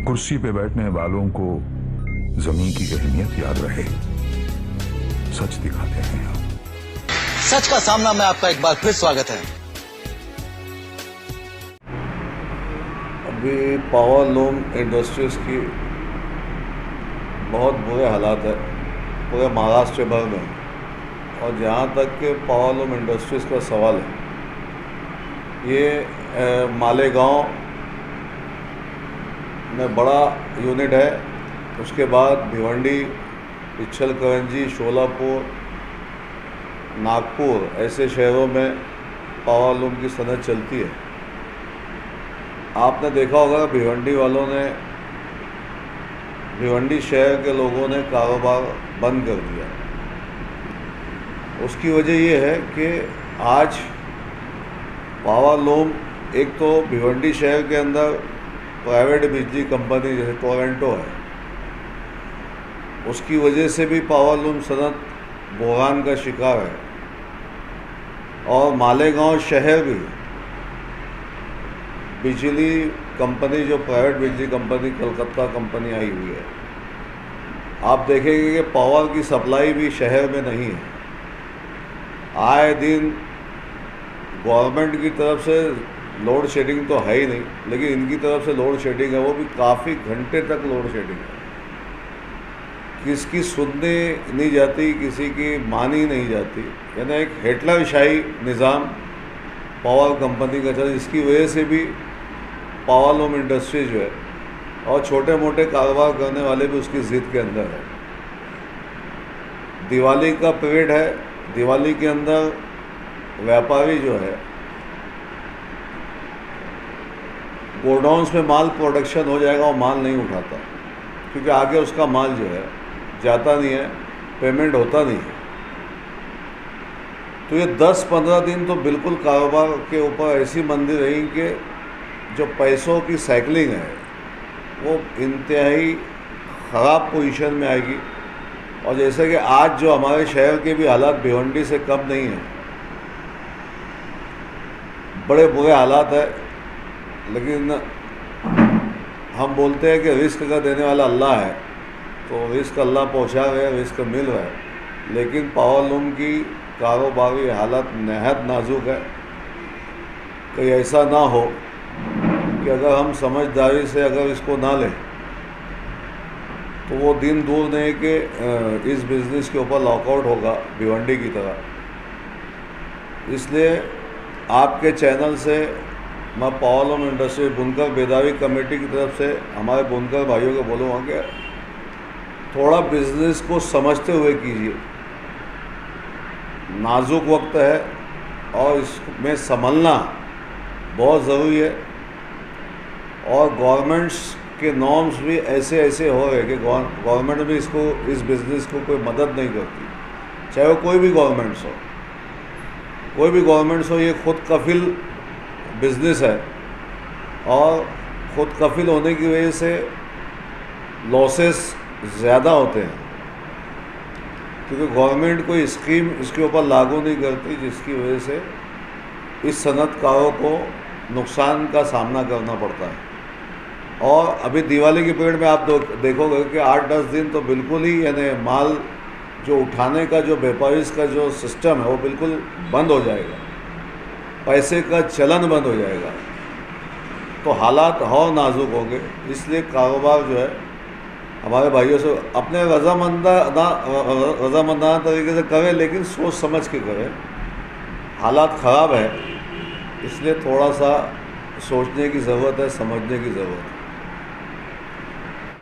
कुर्सी पे बैठने वालों को जमीन की अहमियत याद रहे, सच दिखाते हैं हम। सच का सामना में आपका एक बार फिर स्वागत है। अभी पावर लूम इंडस्ट्रीज की बहुत बुरे हालात है पूरे महाराष्ट्र भर में, और जहाँ तक के पावर लूम इंडस्ट्रीज़ का सवाल है, ये मालेगांव में बड़ा यूनिट है। उसके बाद भिवंडी, इच्छलकरंजी, शोलापुर, नागपुर ऐसे शहरों में पावर लूम की सनत चलती है। आपने देखा होगा भिवंडी वालों ने, भिवंडी शहर के लोगों ने कारोबार बंद कर दिया। उसकी वजह ये है कि आज पावर लूम, एक तो भिवंडी शहर के अंदर प्राइवेट बिजली कंपनी जैसे टोरंटो है, उसकी वजह से भी पावर लूम सनत बहरान का शिकार है। और मालेगांव शहर भी बिजली कंपनी, जो प्राइवेट बिजली कंपनी कलकत्ता कंपनी आई हुई है, आप देखेंगे कि पावर की सप्लाई भी शहर में नहीं है। आए दिन गवर्नमेंट की तरफ से लोड शेडिंग तो है ही नहीं, लेकिन इनकी तरफ से लोड शेडिंग है, वो भी काफ़ी घंटे तक लोड शेडिंग है। किसकी सुनने नहीं जाती, किसी की मानी नहीं जाती। यानी एक हिटलरशाही निज़ाम पावर कंपनी का चल, इसकी वजह से भी पावर लूम इंडस्ट्री जो है और छोटे मोटे कारोबार करने वाले भी उसकी ज़िद के अंदर है। दिवाली का पीरियड है, दिवाली के अंदर व्यापारी जो है गोडाउन्स में माल प्रोडक्शन हो जाएगा और माल नहीं उठाता, क्योंकि आगे उसका माल जो है जाता नहीं है, पेमेंट होता नहीं है। तो ये 10-15 दिन तो बिल्कुल कारोबार के ऊपर ऐसी मंदी रही कि जो पैसों की साइकिलिंग है वो इंतहाई ख़राब पोजीशन में आएगी। और जैसे कि आज जो हमारे शहर के भी हालात भिवंडी से कम नहीं है, बड़े बुरे हालात है। लेकिन हम बोलते हैं कि रिस्क का देने वाला अल्लाह है, तो रिस्क अल्लाह पहुंचा रहे हैं, रिस्क मिल रहा है। लेकिन पावर लूम की कारोबारी हालत नहायत नाजुक है। कहीं ऐसा ना हो कि अगर हम समझदारी से अगर इसको ना लें तो वो दिन दूर नहीं कि इस बिज़नेस के ऊपर लॉकआउट होगा भिवंडी की तरह। इसलिए आपके चैनल से मैं पावर लूम इंडस्ट्री बुनकर बेदारी कमेटी की तरफ से हमारे बुनकर भाइयों को बोलूँगा कि थोड़ा बिज़नेस को समझते हुए कीजिए। नाजुक वक्त है और इसमें संभलना बहुत ज़रूरी है। और गवर्नमेंट्स के नॉर्म्स भी ऐसे ऐसे हो रहे कि गवर्नमेंट भी इस बिज़नेस को कोई मदद नहीं करती, चाहे वो कोई भी गवर्नमेंट्स हो। कोई भी गवर्नमेंट्स हो, ये खुद कफिल बिज़नेस है और ख़ुद कफिल होने की वजह से लॉसेस ज़्यादा होते हैं, क्योंकि गवर्नमेंट कोई स्कीम इसके ऊपर लागू नहीं करती, जिसकी वजह से इस सनतकारों को नुकसान का सामना करना पड़ता है। और अभी दिवाली के पीरियड में आप देखोगे कि 8-10 दिन तो बिल्कुल ही, यानी माल जो उठाने का, जो व्यापारीज का जो सिस्टम है वो बिल्कुल बंद हो जाएगा, पैसे का चलन बंद हो जाएगा। तो हालात और नाजुक होंगे। इसलिए कारोबार जो है हमारे भाइयों से अपने रज़ामंदाना तरीके से करें, लेकिन सोच समझ के करें। हालात ख़राब है, इसलिए थोड़ा सा सोचने की ज़रूरत है, समझने की ज़रूरत है।